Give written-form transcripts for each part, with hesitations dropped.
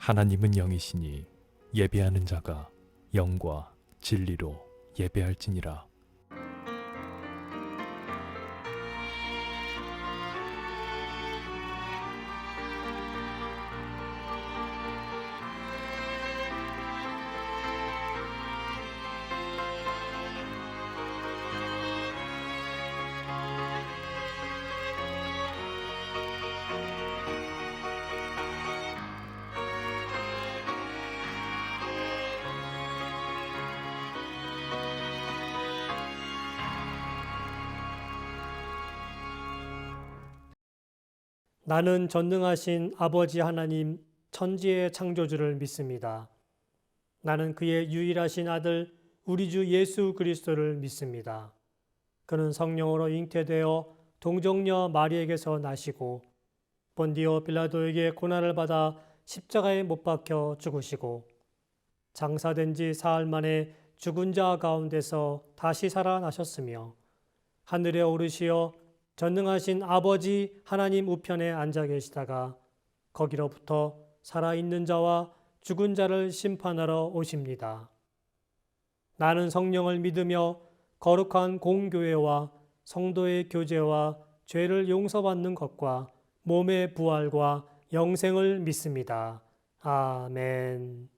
하나님은 영이시니 예배하는 자가 영과 진리로 예배할지니라. 나는 전능하신 아버지 하나님 천지의 창조주를 믿습니다. 나는 그의 유일하신 아들 우리 주 예수 그리스도를 믿습니다. 그는 성령으로 잉태되어 동정녀 마리에게서 나시고 본디오 빌라도에게 고난을 받아 십자가에 못 박혀 죽으시고 장사된 지 사흘 만에 죽은 자 가운데서 다시 살아나셨으며 하늘에 오르시어 전능하신 아버지 하나님 우편에 앉아 계시다가 거기로부터 살아있는 자와 죽은 자를 심판하러 오십니다. 나는 성령을 믿으며 거룩한 공교회와 성도의 교제와 죄를 용서받는 것과 몸의 부활과 영생을 믿습니다. 아멘.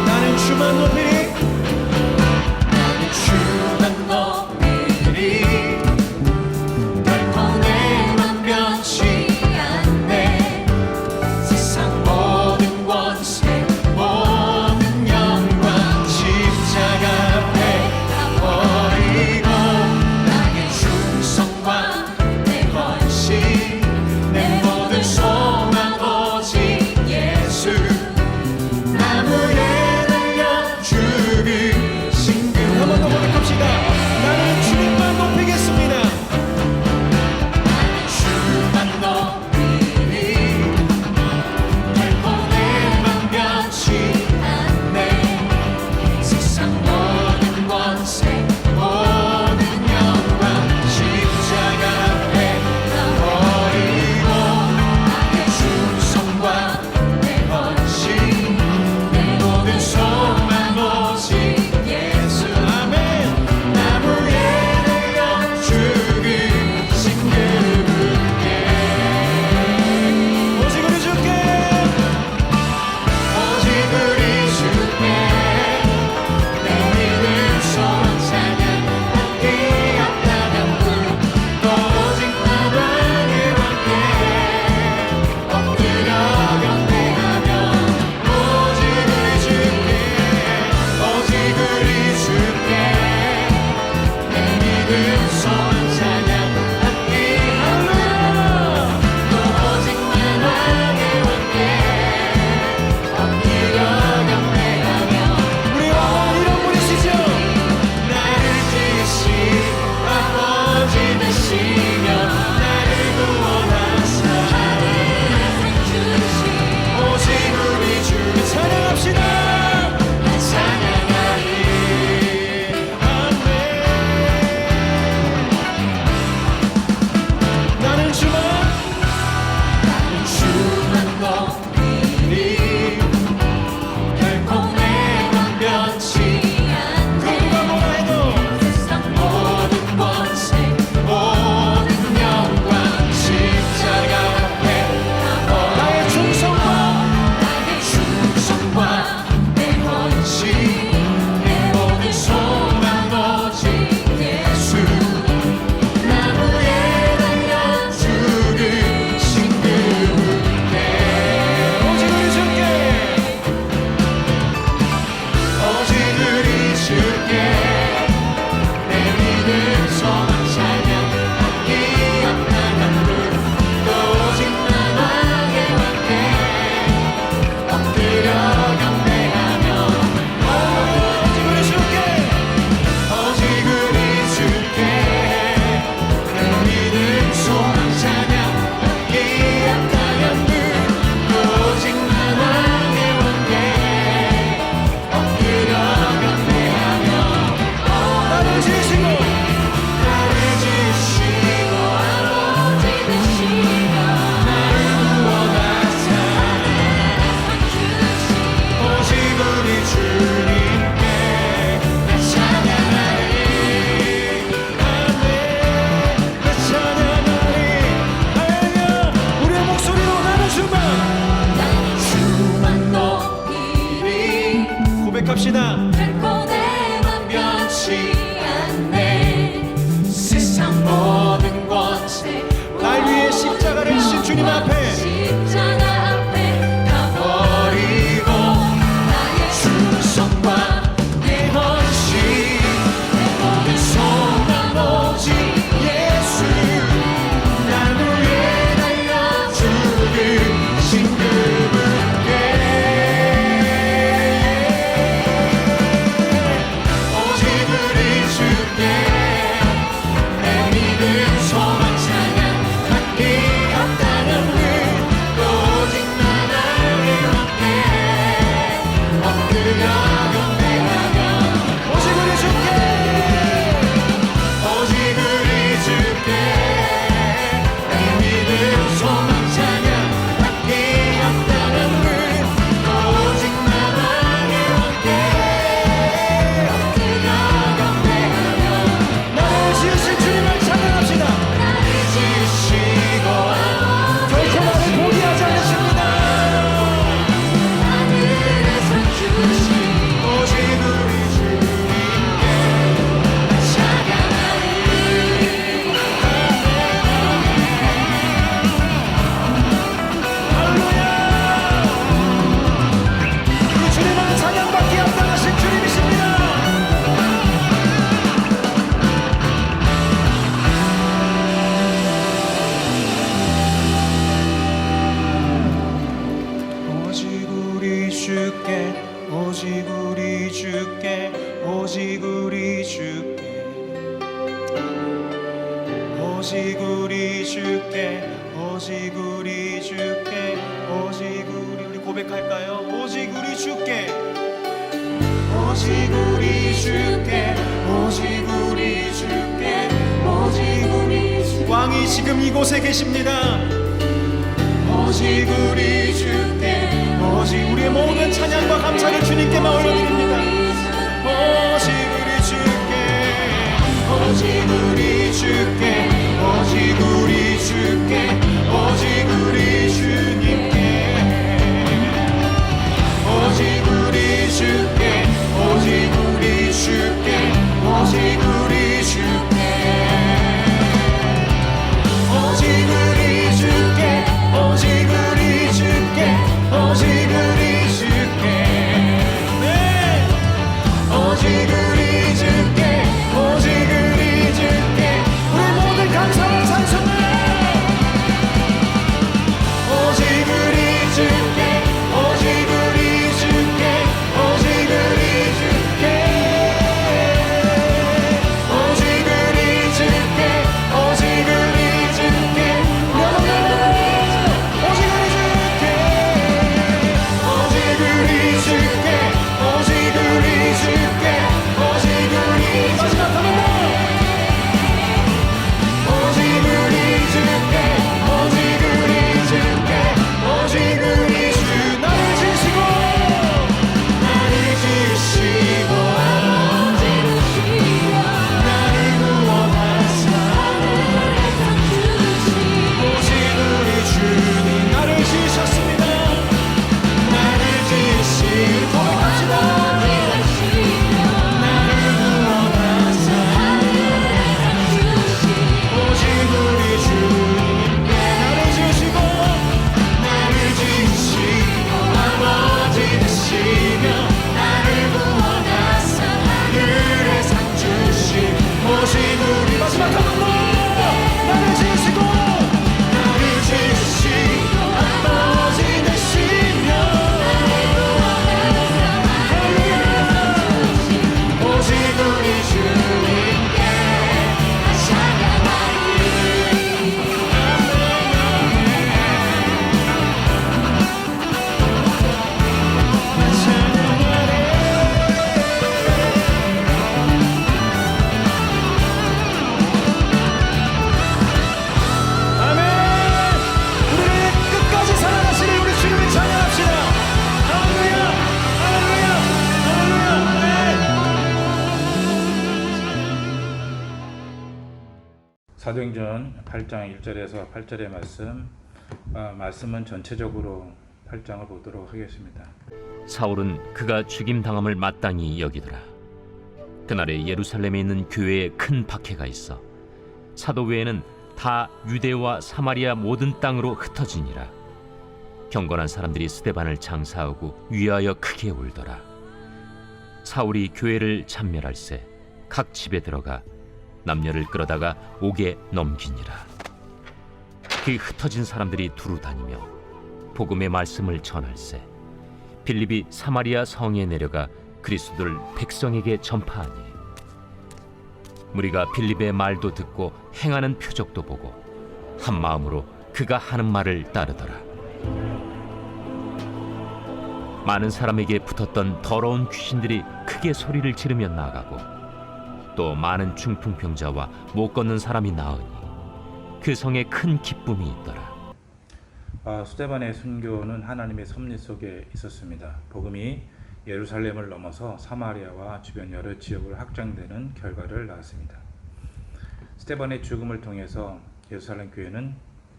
나는 주만 높이리 주만 높이리 결코 내맘 변치 않네 세상 찬양합니다. 결코 내 맘 변치 않네. 세상 모든 권세 날 위해 십자가를 지신 주님 앞에 십자가 앞에 다 버리고 나의 충성과 내 헌신 내 모든 소망 오직 예수 날 위해 달려 죽으신 그분께 오직 우리 주께 내 믿음 소망 찬양 밖에 없다는 그 오직 나를 함께 엎드려 경배하며 오직 우리 주께 오직 우리 주께 내 믿음 소망 찬양 밖에 없다는 그 오직 나를 함께 엎드려 경배하며 나를 지으신 주님을 찬양합시다. 나를 지으시고 결코 나를 포기하지 않으십니다. 하늘에서 주신 오직 우리 주님께 찬양하리. 그 주님은 찬양받기 합당하신 주님이십니다. 오직 우리 주께 오직 우리 주께 오직 우리 주께 오직 우리 주께 오직 우리 주께 오직 우리 고백할까요? 오직 우리 주께 오직 우리 주께 오직 우리 주께 오직 우리 주께 왕이 지금 이곳에 계십니다. 오직 우리 주께 오직 우리의 모든 찬양과 감사를 주님께만 올려드립니다. 오직 우리 주께 오직 우리 주께 오직 우리 주께 오직 우리 주님께 오직 우리 주께 오직 우리 주께 오직 우리 주께 오직 우리 주께 오직 우리 주께 오직 우리 주께 네 오직 우리 주께 오직 우리 주께 우리 모든 감사와 찬송을 오직 우리 주께 오직 우리 주께 오직 우리 주께 오직 우리 주께 오직 우리 주께 오직 우리 주께 오직 우리 주께 오직 우리 주께 오직 우리 마지막 한번 더 오직 우리 주께 오직 우리 주께 오직 우리 주 나를 지으시고 나를 지으시고 나를 구원하사 오직 우리 주님 나를 지으셨습니다. 나를 지으신 고백합시다. 나를 구원하사 오직 우리 주님께 나를 지으시고 나를 지으시고 아버지 되시며 나를 구원하사 하늘에 상 주신 오직 우리 마지막 한 번 더 나를 지으시고 나를 지으시고 아버지 되시며 오직 우리 주님께 아멘. 우리를 끝까지 사랑하시는 우리 주님을 찬양합시다. 할렐루야 할렐루야 할렐루야. 사도행전 8장 1절에서 8절의 말씀은 전체적으로 8장을 보도록 하겠습니다. 사울은 그가 죽임당함을 마땅히 여기더라. 그날에 예루살렘에 있는 교회에 큰 박해가 있어 사도 외에는 다 유대와 사마리아 모든 땅으로 흩어지니라. 경건한 사람들이 스데반을 장사하고 위하여 크게 울더라. 사울이 교회를 참멸할세 각 집에 들어가 남녀를 끌어다가 옥에 넘기니라. 그 흩어진 사람들이 두루 다니며 복음의 말씀을 전할세 빌립이 사마리아 성에 내려가 그리스도를 백성에게 전파하니 무리가 빌립의 말도 듣고 행하는 표적도 보고 한 마음으로 그가 하는 말을 따르더라. 많은 사람에게 붙었던 더러운 귀신들이 크게 소리를 지르며 나가고 또 많은 중풍병자와 못 걷는 사람이 나으니 그 성에 큰 기쁨이 있더라. 스데반의 순교는 하나님의 섭리 속에 있었습니다. 복음이 예루살렘을 넘어서 사마리아와 주변 여러 지역으로 확장되는 결과를 낳았습니다. 스데반의 죽음을 통해서 예루살렘 교회는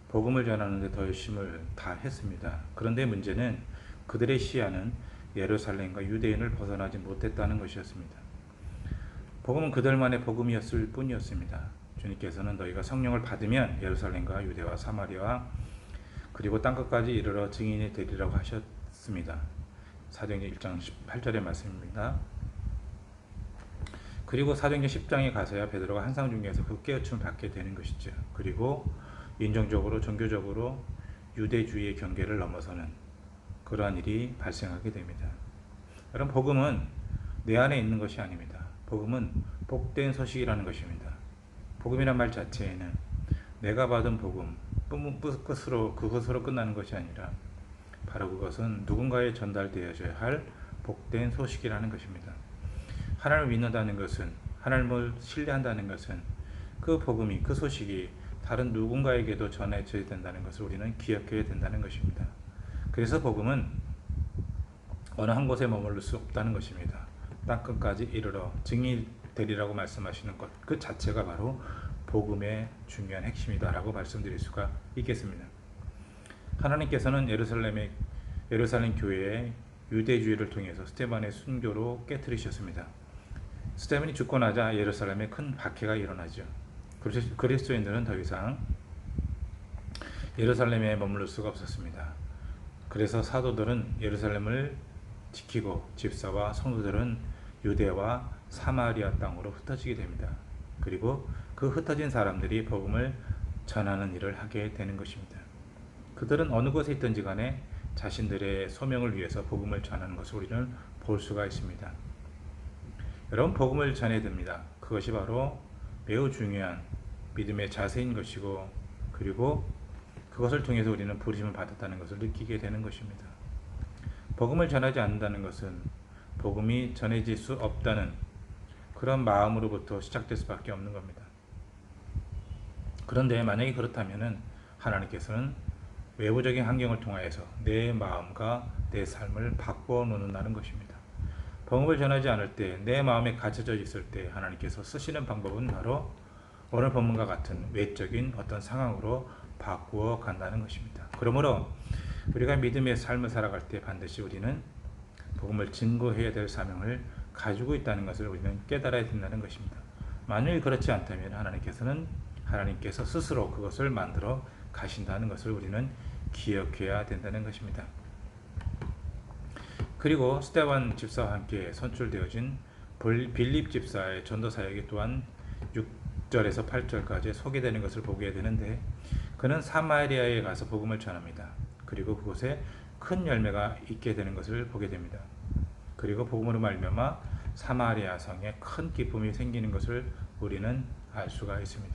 복음을 전하는 데 더 열심을 다했습니다. 그런데 문제는 그들의 시야는 예루살렘과 유대인을 벗어나지 못했다는 것이었습니다. 복음은 그들만의 복음이었을 뿐이었습니다. 주님께서는 너희가 성령을 받으면 예루살렘과 유대와 사마리아 그리고 땅끝까지 이르러 증인이 되리라고 하셨습니다. 사도행전 1장 18절의 말씀입니다. 그리고 사도행전 10장에 가서야 베드로가 환상 중에서 그 깨우침을 받게 되는 것이죠. 그리고 인종적으로 종교적으로 유대주의의 경계를 넘어서는 그러한 일이 발생하게 됩니다. 여러분, 복음은 내 안에 있는 것이 아닙니다. 복음은 복된 소식이라는 것입니다. 복음이란 말 자체에는 내가 받은 복음 그것으로 끝나는 것이 아니라 바로 그것은 누군가에 전달되어져야 할 복된 소식이라는 것입니다. 하나님을 믿는다는 것은, 하나님을 신뢰한다는 것은 그 복음이, 그 소식이 다른 누군가에게도 전해져야 된다는 것을 우리는 기억해야 된다는 것입니다. 그래서 복음은 어느 한 곳에 머무를 수 없다는 것입니다. 땅끝까지 이르러 증인이 되리라고 말씀하시는 것, 그 자체가 바로 복음의 중요한 핵심이다라고 말씀드릴 수가 있겠습니다. 하나님께서는 예루살렘 교회의 유대주의를 통해서 스데반의 순교로 깨뜨리셨습니다. 스데반이 죽고 나자 예루살렘에 큰 박해가 일어나죠. 그리스도인들은 더 이상 예루살렘에 머무를 수가 없었습니다. 그래서 사도들은 예루살렘을 지키고 집사와 성도들은 유대와 사마리아 땅으로 흩어지게 됩니다. 그리고 그 흩어진 사람들이 복음을 전하는 일을 하게 되는 것입니다. 그들은 어느 곳에 있든지 간에 자신들의 소명을 위해서 복음을 전하는 것을 우리는 볼 수가 있습니다. 여러분, 복음을 전해야 됩니다. 그것이 바로 매우 중요한 믿음의 자세인 것이고, 그리고 그것을 통해서 우리는 부르심을 받았다는 것을 느끼게 되는 것입니다. 복음을 전하지 않는다는 것은 복음이 전해질 수 없다는 그런 마음으로부터 시작될 수밖에 없는 겁니다. 그런데 만약에 그렇다면 하나님께서는 외부적인 환경을 통하여서 내 마음과 내 삶을 바꾸어 놓는다는 것입니다. 복음을 전하지 않을 때, 내 마음에 갇혀져 있을 때 하나님께서 쓰시는 방법은 바로 오늘 본문과 같은 외적인 어떤 상황으로 바꾸어 간다는 것입니다. 그러므로 우리가 믿음의 삶을 살아갈 때 반드시 우리는 복음을 증거해야 될 사명을 가지고 있다는 것을 우리는 깨달아야 된다는 것입니다. 만일 그렇지 않다면 하나님께서 스스로 그것을 만들어 가신다는 것을 우리는 기억해야 된다는 것입니다. 그리고 스데반 집사와 함께 선출되어진 빌립 집사의 전도 사역이 또한 6절에서 8절까지 소개되는 것을 보게 되는데, 그는 사마리아에 가서 복음을 전합니다. 그리고 그곳에 큰 열매가 있게 되는 것을 보게 됩니다. 그리고 복음으로 말미암아 사마리아 성에 큰 기쁨이 생기는 것을 우리는 알 수가 있습니다.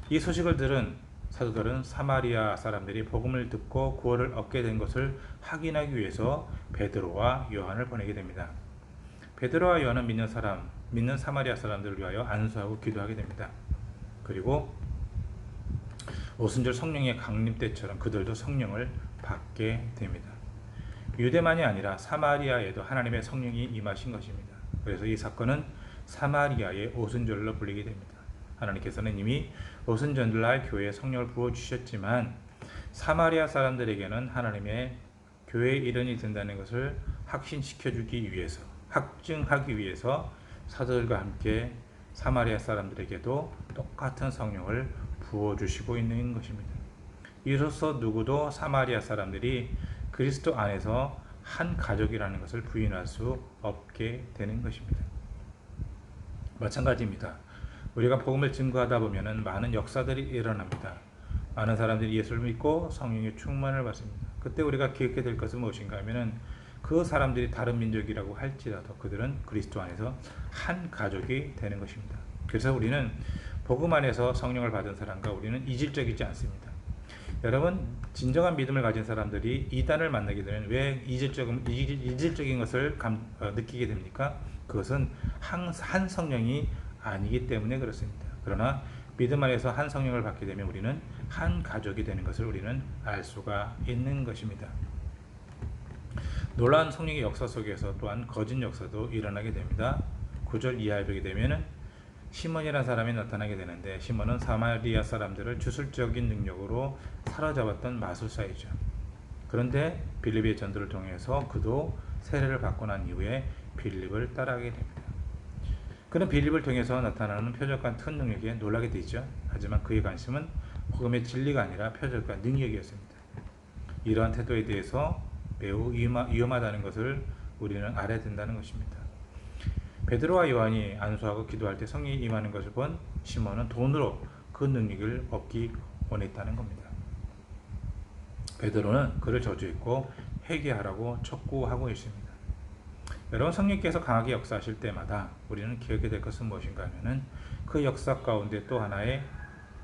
이 소식을 들은 사도들은 사마리아 사람들이 복음을 듣고 구원을 얻게 된 것을 확인하기 위해서 베드로와 요한을 보내게 됩니다. 베드로와 요한은 믿는 사마리아 사람들을 위하여 안수하고 기도하게 됩니다. 그리고 오순절 성령의 강림 때처럼 그들도 성령을 받게 됩니다. 유대만이 아니라 사마리아에도 하나님의 성령이 임하신 것입니다. 그래서 이 사건은 사마리아의 오순절로 불리게 됩니다. 하나님께서는 이미 오순절날 교회에 성령을 부어주셨지만 사마리아 사람들에게는 하나님의 교회의 일원이 된다는 것을 확신시켜주기 위해서, 확증하기 위해서 사도들과 함께 사마리아 사람들에게도 똑같은 성령을 부어주시고 있는 것입니다. 이로써 누구도 사마리아 사람들이 그리스도 안에서 한 가족이라는 것을 부인할 수 없게 되는 것입니다. 마찬가지입니다. 우리가 복음을 증거하다 보면 많은 역사들이 일어납니다. 많은 사람들이 예수를 믿고 성령의 충만을 받습니다. 그때 우리가 기억해야 될 것은 무엇인가 하면은 그 사람들이 다른 민족이라고 할지라도 그들은 그리스도 안에서 한 가족이 되는 것입니다. 그래서 우리는 복음 안에서 성령을 받은 사람과 우리는 이질적이지 않습니다. 여러분, 진정한 믿음을 가진 사람들이 이단을 만나게 되면 왜 이질적인 것을 느끼게 됩니까? 그것은 한 성령이 아니기 때문에 그렇습니다. 그러나 믿음 안에서 한 성령을 받게 되면 우리는 한 가족이 되는 것을 우리는 알 수가 있는 것입니다. 놀라운 성령의 역사 속에서 또한 거짓 역사도 일어나게 됩니다. 9절 이하에 보게 되면은 시몬이라는 사람이 나타나게 되는데, 시몬은 사마리아 사람들을 주술적인 능력으로 사로잡았던 마술사이죠. 그런데 빌립의 전도를 통해서 그도 세례를 받고 난 이후에 빌립을 따라가게 됩니다. 그는 빌립을 통해서 나타나는 표적과 큰 능력에 놀라게 되죠. 하지만 그의 관심은 복음의 진리가 아니라 표적과 능력이었습니다. 이러한 태도에 대해서 매우 위험하다는 것을 우리는 알아야 된다는 것입니다. 베드로와 요한이 안수하고 기도할 때 성령이 임하는 것을 본 시몬은 돈으로 그 능력을 얻기 원했다는 겁니다. 베드로는 그를 저주했고 회개하라고 촉구하고 있습니다. 여러분, 성령께서 강하게 역사하실 때마다 우리는 기억해야 될 것은 무엇인가 하면은 그 역사 가운데 또 하나의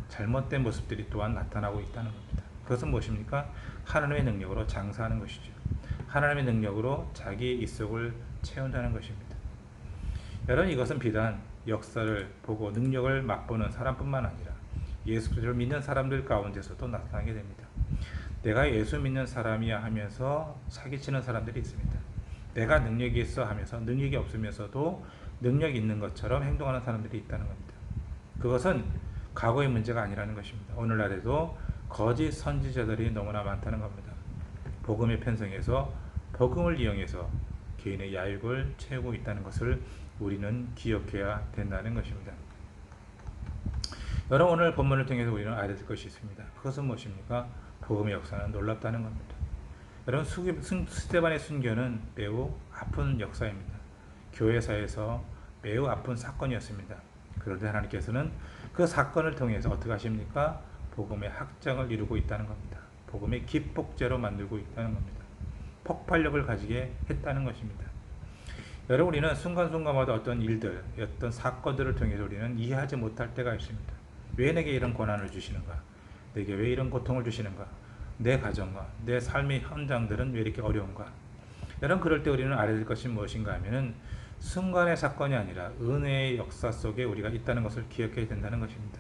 잘못된 모습들이 또한 나타나고 있다는 겁니다. 그것은 무엇입니까? 하나님의 능력으로 장사하는 것이죠. 하나님의 능력으로 자기의 입속을 채운다는 것입니다. 여러분, 이것은 비단 역사를 보고 능력을 맛보는 사람뿐만 아니라 예수 그리스도를 믿는 사람들 가운데서도 나타나게 됩니다. 내가 예수 믿는 사람이야 하면서 사기치는 사람들이 있습니다. 내가 능력이 있어 하면서 능력이 없으면서도 능력이 있는 것처럼 행동하는 사람들이 있다는 겁니다. 그것은 과거의 문제가 아니라는 것입니다. 오늘날에도 거짓 선지자들이 너무나 많다는 겁니다. 복음의 편성에서 복음을 이용해서 개인의 야욕을 채우고 있다는 것을 우리는 기억해야 된다는 것입니다. 여러분, 오늘 본문을 통해서 우리는 알아야 될 것이 있습니다. 그것은 무엇입니까? 복음의 역사는 놀랍다는 겁니다. 여러분, 스데반의 순교는 매우 아픈 역사입니다. 교회사에서 매우 아픈 사건이었습니다. 그런데 하나님께서는 그 사건을 통해서 어떻게 하십니까? 복음의 확장을 이루고 있다는 겁니다. 복음의 기폭제로 만들고 있다는 겁니다. 폭발력을 가지게 했다는 것입니다. 여러분, 우리는 순간순간마다 어떤 일들, 어떤 사건들을 통해서 우리는 이해하지 못할 때가 있습니다. 왜 내게 이런 고난을 주시는가? 내게 왜 이런 고통을 주시는가? 내 가정과 내 삶의 현장들은 왜 이렇게 어려운가? 여러분, 그럴 때 우리는 알아야 될 것이 무엇인가 하면은 순간의 사건이 아니라 은혜의 역사 속에 우리가 있다는 것을 기억해야 된다는 것입니다.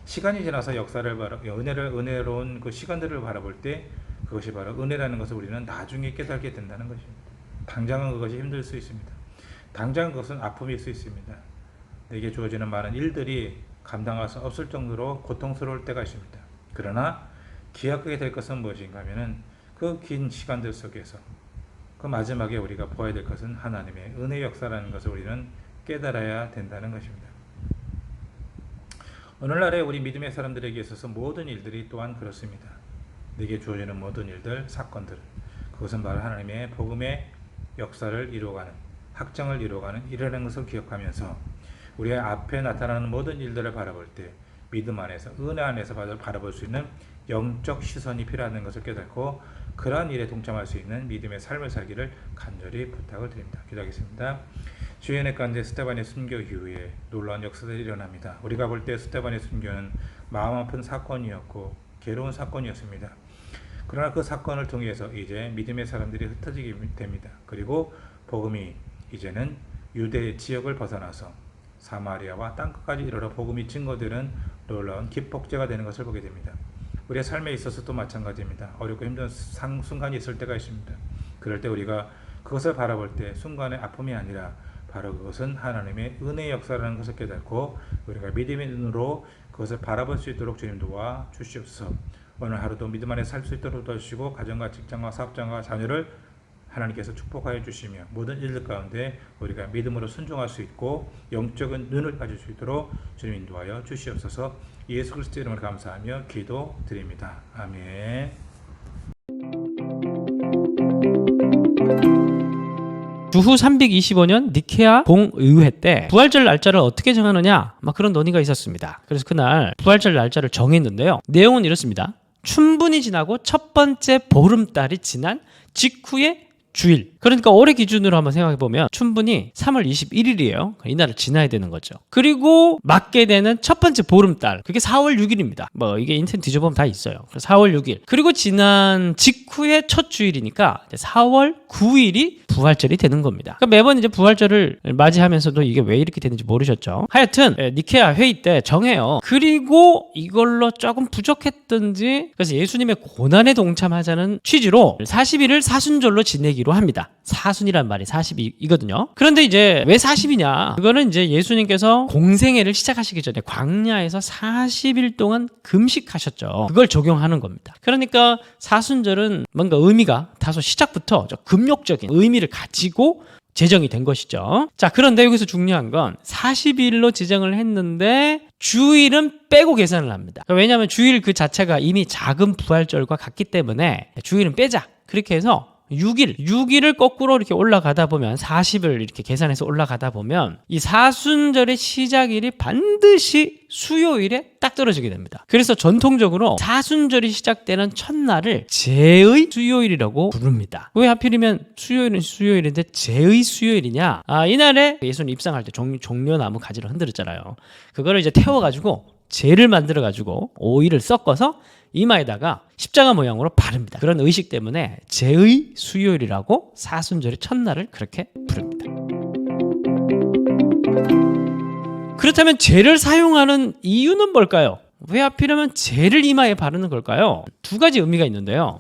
시간이 지나서 역사를 은혜로운 그 시간들을 바라볼 때 그것이 바로 은혜라는 것을 우리는 나중에 깨닫게 된다는 것입니다. 당장은 그것이 힘들 수 있습니다. 당장은 그것은 아픔일 수 있습니다. 내게 주어지는 많은 일들이 감당할 수 없을 정도로 고통스러울 때가 있습니다. 그러나 기억하게 될 것은 무엇인가 하면은 그 긴 시간들 속에서 그 마지막에 우리가 보아야 될 것은 하나님의 은혜 역사라는 것을 우리는 깨달아야 된다는 것입니다. 오늘날의 우리 믿음의 사람들에게 있어서 모든 일들이 또한 그렇습니다. 내게 주어지는 모든 일들, 사건들, 그것은 바로 하나님의 복음의 역사를 이루어가는, 확정을 이루어가는 일이라는 것을 기억하면서 우리의 앞에 나타나는 모든 일들을 바라볼 때 믿음 안에서, 은혜 안에서 바라볼 수 있는 영적 시선이 필요하다는 것을 깨닫고 그러한 일에 동참할 수 있는 믿음의 삶을 살기를 간절히 부탁을 드립니다. 기도하겠습니다. 주의 은혜 가운데 스데반의 순교 이후에 놀라운 역사들이 일어납니다. 우리가 볼 때 스데반의 순교는 마음 아픈 사건이었고 괴로운 사건이었습니다. 그러나 그 사건을 통해서 이제 믿음의 사람들이 흩어지게 됩니다. 그리고 복음이 이제는 유대 지역을 벗어나서 사마리아와 땅끝까지 이르러 복음이 증거되는 놀라운 기폭제가 되는 것을 보게 됩니다. 우리의 삶에 있어서도 마찬가지입니다. 어렵고 힘든 순간이 있을 때가 있습니다. 그럴 때 우리가 그것을 바라볼 때 순간의 아픔이 아니라 바로 그것은 하나님의 은혜의 역사라는 것을 깨닫고 우리가 믿음의 눈으로 그것을 바라볼 수 있도록 주님 도와 주시옵소서. 오늘 하루도 믿음 안에 살 수 있도록 도와주시고 가정과 직장과 사업장과 자녀를 하나님께서 축복하여 주시며 모든 일들 가운데 우리가 믿음으로 순종할 수 있고 영적인 눈을 가질 수 있도록 주님 인도하여 주시옵소서. 예수 그리스도 이름을 감사하며 기도드립니다. 아멘. 주후 325년 니케아 공의회 때 부활절 날짜를 어떻게 정하느냐 막 그런 논의가 있었습니다. 그래서 그날 부활절 날짜를 정했는데요. 내용은 이렇습니다. 춘분이 지나고 첫 번째 보름달이 지난 직후의 주일. 그러니까 올해 기준으로 한번 생각해보면 춘분이 3월 21일이에요. 이날을 지나야 되는 거죠. 그리고 맞게 되는 첫 번째 보름달, 그게 4월 6일입니다. 뭐 이게 인터넷 뒤져보면 다 있어요. 4월 6일. 그리고 지난 직후의 첫 주일이니까 4월 9일이 부활절이 되는 겁니다. 그러니까 매번 이제 부활절을 맞이하면서도 이게 왜 이렇게 되는지 모르셨죠. 하여튼 니케아 회의 때 정해요. 그리고 이걸로 조금 부족했던지 그래서 예수님의 고난에 동참하자는 취지로 40일을 사순절로 지내기로 합니다. 사순이란 말이 40이거든요. 그런데 이제 왜 40이냐? 그거는 이제 예수님께서 공생애를 시작하시기 전에 광야에서 40일 동안 금식하셨죠. 그걸 적용하는 겁니다. 그러니까 사순절은 뭔가 의미가 다소 시작부터 금욕적인 의미를 가지고 제정이 된 것이죠. 자, 그런데 여기서 중요한 건 40일로 지정을 했는데 주일은 빼고 계산을 합니다. 왜냐하면 주일 그 자체가 이미 작은 부활절과 같기 때문에 주일은 빼자. 그렇게 해서 6일을 거꾸로 이렇게 올라가다 보면 40을 이렇게 계산해서 올라가다 보면 이 사순절의 시작일이 반드시 수요일에 딱 떨어지게 됩니다. 그래서 전통적으로 사순절이 시작되는 첫날을 제의 수요일이라고 부릅니다. 왜 하필이면 수요일은 수요일인데 제의 수요일이냐? 이날에 예수님 입상할 때 종려나무 가지를 흔들었잖아요. 그거를 이제 태워가지고 제를 만들어가지고 오일을 섞어서 이마에다가 십자가 모양으로 바릅니다. 그런 의식 때문에 제의 수요일이라고 사순절의 첫날을 그렇게 부릅니다. 그렇다면 제를 사용하는 이유는 뭘까요? 왜 하필이면 제를 이마에 바르는 걸까요? 두 가지 의미가 있는데요.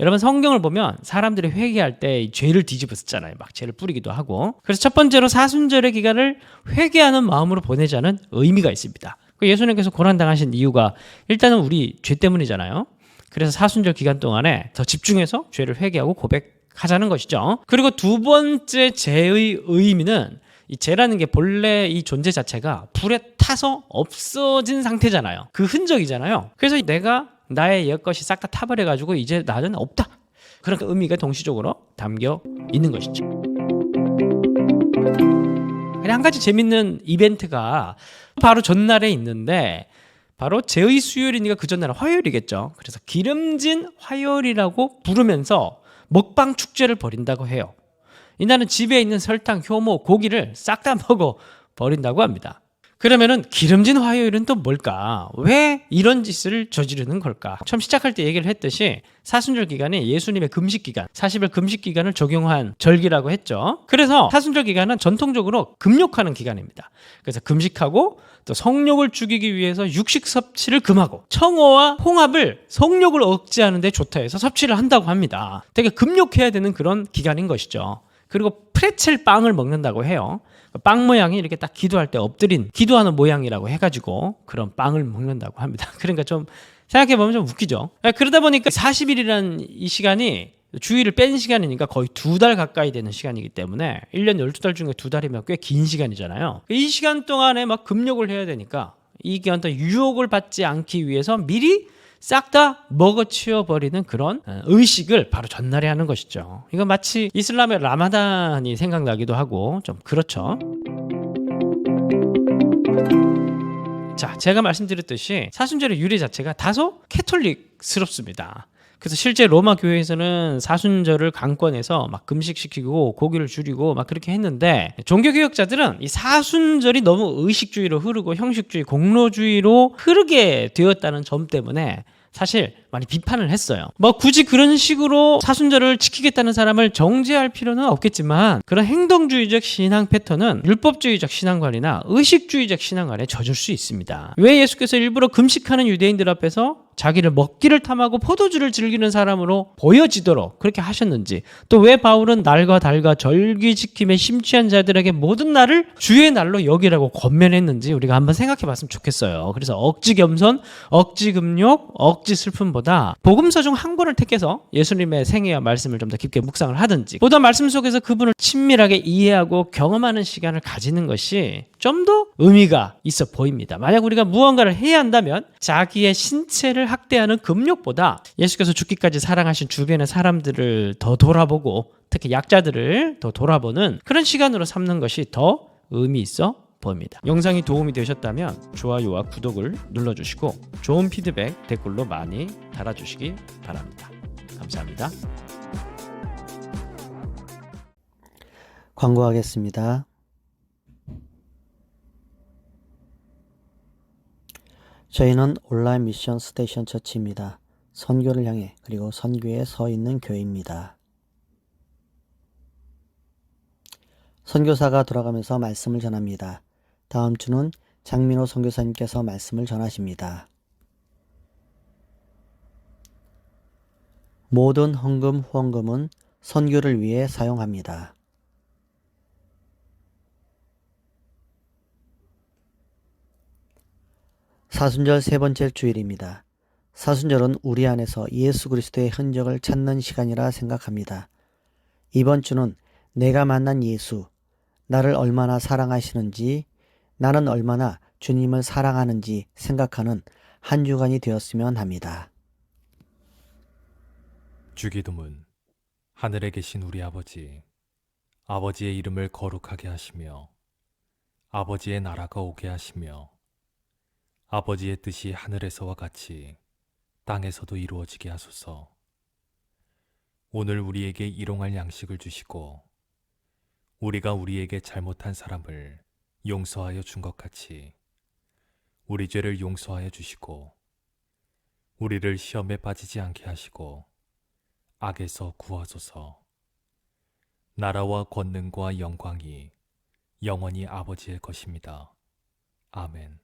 여러분 성경을 보면 사람들이 회개할 때 죄를 뒤집어 쓰잖아요. 막 죄를 뿌리기도 하고. 그래서 첫 번째로 사순절의 기간을 회개하는 마음으로 보내자는 의미가 있습니다. 예수님께서 고난당하신 이유가 일단은 우리 죄 때문이잖아요. 그래서 사순절 기간 동안에 더 집중해서 죄를 회개하고 고백하자는 것이죠. 그리고 두 번째 죄의 의미는 이 죄라는 게 본래 이 존재 자체가 불에 타서 없어진 상태잖아요. 그 흔적이잖아요. 그래서 내가 나의 옛것이 싹 다 타버려가지고 이제 나는 없다. 그런 의미가 동시적으로 담겨 있는 것이죠. 한 가지 재밌는 이벤트가 바로 전날에 있는데 바로 제의 수요일이니까 그 전날은 화요일이겠죠. 그래서 기름진 화요일이라고 부르면서 먹방 축제를 벌인다고 해요. 이날은 집에 있는 설탕, 효모, 고기를 싹 다 먹어 버린다고 합니다. 그러면은 기름진 화요일은 또 뭘까? 왜 이런 짓을 저지르는 걸까? 처음 시작할 때 얘기를 했듯이 사순절 기간이 예수님의 금식 기간, 40일 금식 기간을 적용한 절기라고 했죠. 그래서 사순절 기간은 전통적으로 금욕하는 기간입니다. 그래서 금식하고 또 성욕을 죽이기 위해서 육식 섭취를 금하고 청어와 홍합을 성욕을 억제하는 데 좋다 해서 섭취를 한다고 합니다. 되게 금욕해야 되는 그런 기간인 것이죠. 그리고 프레첼 빵을 먹는다고 해요. 빵 모양이 이렇게 딱 기도할 때 엎드린 기도하는 모양이라고 해가지고 그런 빵을 먹는다고 합니다. 그러니까 좀 생각해보면 좀 웃기죠. 그러다 보니까 40일이라는 이 시간이 주일을 뺀 시간이니까 거의 2달 가까이 되는 시간이기 때문에 1년 12달 중에 2달이면 꽤 긴 시간이잖아요. 이 시간 동안에 막 금욕을 해야 되니까 이 기간 동안 유혹을 받지 않기 위해서 미리 싹 다 먹어치워버리는 그런 의식을 바로 전날에 하는 것이죠. 이건 마치 이슬람의 라마단이 생각나기도 하고 좀 그렇죠. 자, 제가 말씀드렸듯이 사순절의 유래 자체가 다소 캐톨릭스럽습니다. 그래서 실제 로마 교회에서는 사순절을 강권해서 막 금식시키고 고기를 줄이고 막 그렇게 했는데 종교개혁자들은 이 사순절이 너무 의식주의로 흐르고 형식주의, 공로주의로 흐르게 되었다는 점 때문에 사실 많이 비판을 했어요. 뭐 굳이 그런 식으로 사순절을 지키겠다는 사람을 정죄할 필요는 없겠지만 그런 행동주의적 신앙 패턴은 율법주의적 신앙관이나 의식주의적 신앙관에 젖을 수 있습니다. 왜 예수께서 일부러 금식하는 유대인들 앞에서 자기를 먹기를 탐하고 포도주를 즐기는 사람으로 보여지도록 그렇게 하셨는지, 또 왜 바울은 날과 달과 절기 지킴에 심취한 자들에게 모든 날을 주의 날로 여기라고 권면했는지 우리가 한번 생각해 봤으면 좋겠어요. 그래서 억지 겸손, 억지 금욕, 억지 슬픔보다 복음서 중 한 권을 택해서 예수님의 생애와 말씀을 좀 더 깊게 묵상을 하든지, 보다 말씀 속에서 그분을 친밀하게 이해하고 경험하는 시간을 가지는 것이 좀 더 의미가 있어 보입니다. 만약 우리가 무언가를 해야 한다면 자기의 신체를 학대하는 금욕보다 예수께서 죽기까지 사랑하신 주변의 사람들을 더 돌아보고 특히 약자들을 더 돌아보는 그런 시간으로 삼는 것이 더 의미 있어 보입니다. 영상이 도움이 되셨다면 좋아요와 구독을 눌러주시고 좋은 피드백 댓글로 많이 달아주시기 바랍니다. 감사합니다. 광고하겠습니다. 저희는 온라인 미션 스테이션 처치입니다. 선교를 향해 그리고 선교에 서 있는 교회입니다. 선교사가 돌아가면서 말씀을 전합니다. 다음 주는 장민호 선교사님께서 말씀을 전하십니다. 모든 헌금, 후원금은 선교를 위해 사용합니다. 사순절 세 번째 주일입니다. 사순절은 우리 안에서 예수 그리스도의 흔적을 찾는 시간이라 생각합니다. 이번 주는 내가 만난 예수, 나를 얼마나 사랑하시는지, 나는 얼마나 주님을 사랑하는지 생각하는 한 주간이 되었으면 합니다. 주기도문. 하늘에 계신 우리 아버지, 아버지의 이름을 거룩하게 하시며 아버지의 나라가 오게 하시며 아버지의 뜻이 하늘에서와 같이 땅에서도 이루어지게 하소서. 오늘 우리에게 일용할 양식을 주시고 우리가 우리에게 잘못한 사람을 용서하여 준 것 같이 우리 죄를 용서하여 주시고 우리를 시험에 빠지지 않게 하시고 악에서 구하소서. 나라와 권능과 영광이 영원히 아버지의 것입니다. 아멘.